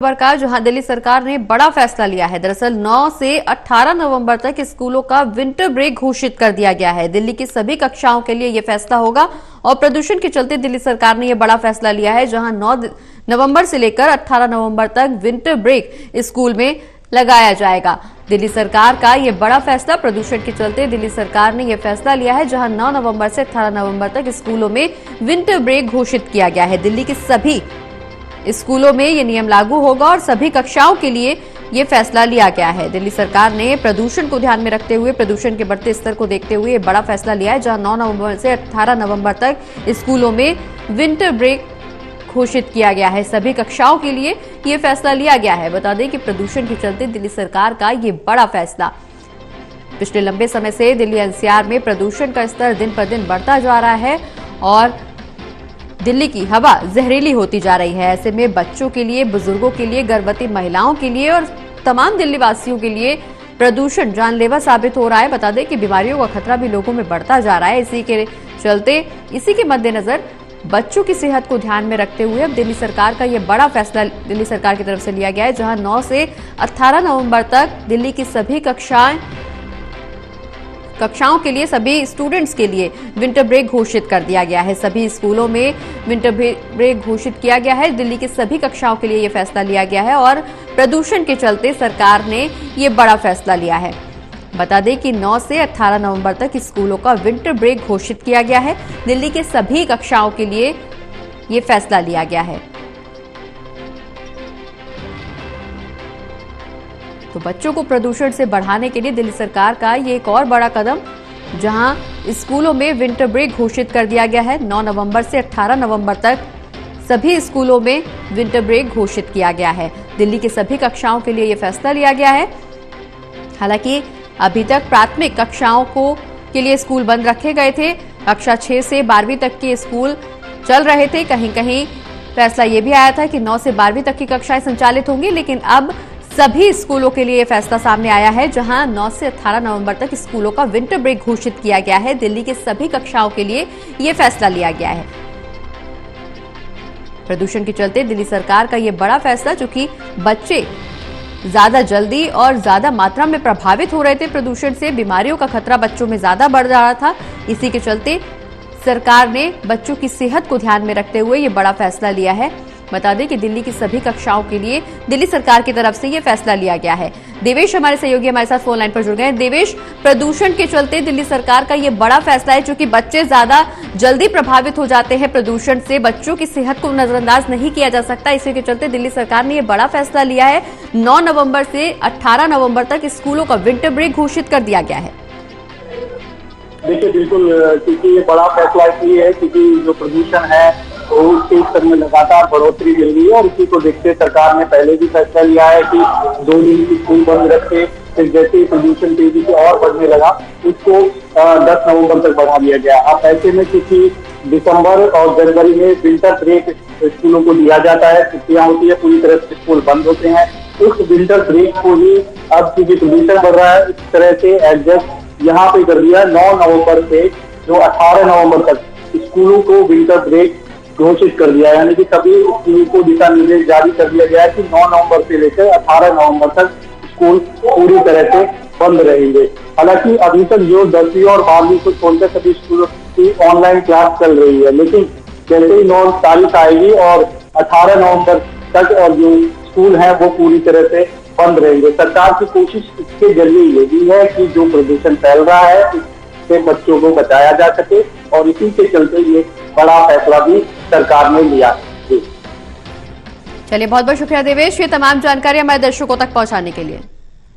खबर का जहां दिल्ली सरकार ने बड़ा फैसला लिया है। दरअसल 9 से 18 नवंबर तक स्कूलों का विंटर ब्रेक घोषित कर दिया गया है। दिल्ली की सभी कक्षाओं के लिए यह फैसला होगा और प्रदूषण के चलते दिल्ली सरकार ने यह बड़ा फैसला लिया है, जहां 9 नवंबर से लेकर 18 नवंबर तक विंटर ब्रेक स्कूल में लगाया जाएगा। दिल्ली सरकार का यह बड़ा फैसला प्रदूषण के चलते दिल्ली सरकार ने यह फैसला लिया है, जहां 9 नवंबर से 18 नवंबर तक स्कूलों में विंटर ब्रेक घोषित किया गया है। दिल्ली के सभी स्कूलों में ये नियम लागू होगा और सभी कक्षाओं के लिए ये फैसला लिया गया है। दिल्ली सरकार ने प्रदूषण को ध्यान में रखते हुए, प्रदूषण के बढ़ते स्तर को देखते हुए ये बड़ा फैसला लिया है, जहां 9 नवंबर से 18 नवंबर तक स्कूलों में विंटर ब्रेक घोषित किया गया है। सभी कक्षाओं के लिए ये फैसला लिया गया है। बता दें कि प्रदूषण के चलते दिल्ली सरकार का ये बड़ा फैसला, पिछले लंबे समय से दिल्ली एनसीआर में प्रदूषण का स्तर दिन पर दिन बढ़ता जा रहा है और दिल्ली की हवा जहरीली होती जा रही है। ऐसे में बच्चों के लिए, बुजुर्गों के लिए, गर्भवती महिलाओं के लिए और तमाम दिल्ली वासियों के लिए प्रदूषण जानलेवा साबित हो रहा है। बता दें कि बीमारियों का खतरा भी लोगों में बढ़ता जा रहा है। इसी के चलते, इसी के मद्देनजर बच्चों की सेहत को ध्यान में रखते हुए अब दिल्ली सरकार का यह बड़ा फैसला दिल्ली सरकार की तरफ से लिया गया है, जहां 9 से 18 नवंबर तक दिल्ली की सभी कक्षाओं के लिए, सभी स्टूडेंट्स के लिए विंटर ब्रेक घोषित कर दिया गया है। सभी स्कूलों में विंटर ब्रेक घोषित किया गया है। दिल्ली की सभी कक्षाओं के लिए यह फैसला लिया गया है और प्रदूषण के चलते सरकार ने यह बड़ा फैसला लिया है। बता दें कि 9 से 18 नवंबर तक स्कूलों का विंटर ब्रेक घोषित किया गया है। दिल्ली के सभी कक्षाओं के लिए यह फैसला लिया गया है। तो बच्चों को प्रदूषण से बढ़ाने के लिए दिल्ली सरकार का ये एक और बड़ा कदम, जहां स्कूलों में विंटर ब्रेक घोषित कर दिया गया है। 9 नवंबर से 18 नवंबर तक सभी स्कूलों में विंटर ब्रेक घोषित किया गया है। दिल्ली की सभी कक्षाओं के लिए यह फैसला लिया गया है। हालांकि अभी तक प्राथमिक कक्षाओं के लिए स्कूल बंद रखे गए थे। कक्षा 6 से 12वीं तक के स्कूल चल रहे थे। कहीं कहीं फैसला यह भी आया था कि 9 से 12वीं तक की कक्षाएं संचालित होंगी, लेकिन अब सभी स्कूलों के लिए यह फैसला सामने आया है, जहां 9 से 18 नवंबर तक स्कूलों का विंटर ब्रेक घोषित किया गया है। दिल्ली के सभी कक्षाओं के लिए यह फैसला लिया गया है। प्रदूषण के चलते दिल्ली सरकार का यह बड़ा फैसला, जो कि बच्चे ज्यादा जल्दी और ज्यादा मात्रा में प्रभावित हो रहे थे प्रदूषण से, बीमारियों का खतरा बच्चों में ज्यादा बढ़ रहा था। इसी के चलते सरकार ने बच्चों की सेहत को ध्यान में रखते हुए यह बड़ा फैसला लिया है। बता दें कि दिल्ली की सभी कक्षाओं के लिए दिल्ली सरकार की तरफ से यह फैसला लिया गया है। देवेश हमारे सहयोगी हमारे साथ फोन लाइन पर जुड़ गए हैं। देवेश, प्रदूषण के चलते दिल्ली सरकार का यह बड़ा फैसला है, क्योंकि बच्चे ज्यादा जल्दी प्रभावित हो जाते हैं प्रदूषण से, बच्चों की सेहत को नजरअंदाज नहीं किया जा सकता। इसी के चलते दिल्ली सरकार ने यह बड़ा फैसला लिया है। 9 नवंबर से 18 नवंबर तक स्कूलों का विंटर ब्रेक घोषित कर दिया गया है। देखिए, बिल्कुल, क्योंकि ये बड़ा फैसला इसलिए है क्योंकि जो प्रदूषण है तो उसके स्तर में लगातार बढ़ोतरी मिल रही है और इसी को देखते ऐसी ने पहले भी फैसला लिया है कि 2 दिन की स्कूल बंद रखे। फिर जैसे ही प्रदूषण तेजी से और बढ़ने लगा, उसको 10 नवंबर तक बढ़ा दिया गया। अब ऐसे में क्योंकि दिसंबर और जनवरी में विंटर ब्रेक स्कूलों को लिया जाता है, छुट्टियां होती है, पूरी तरह से स्कूल बंद होते हैं। उस विंटर ब्रेक को ही अब क्योंकि प्रदूषण बढ़ रहा है, इस तरह से एडजस्ट यहाँ पे कर दिया। 9 नवंबर से जो 18 नवंबर तक स्कूलों को विंटर ब्रेक घोषित कर दिया, यानी कि सभी स्कूल को दिशा निर्देश जारी कर दिया गया है कि 9 नवंबर से लेकर 18 नवंबर तक स्कूल पूरी तरह से बंद रहेंगे। हालांकि अभी तक जो 10वीं और 12वीं को छोड़कर सभी स्कूलों की ऑनलाइन क्लास चल रही है, लेकिन जैसे ही 9 तारीख आएगी और 18 नवंबर तक और जो स्कूल है वो पूरी तरह से बंद रहेंगे। सरकार की कोशिश इसके जरिए ये भी है कि जो प्रदूषण फैल रहा है इससे बच्चों को बचाया जा सके और इसी के चलते ये बड़ा फैसला भी सरकार ने लिया। चलिए, बहुत बहुत शुक्रिया देवेश, ये तमाम जानकारी हमारे दर्शकों तक पहुंचाने के लिए।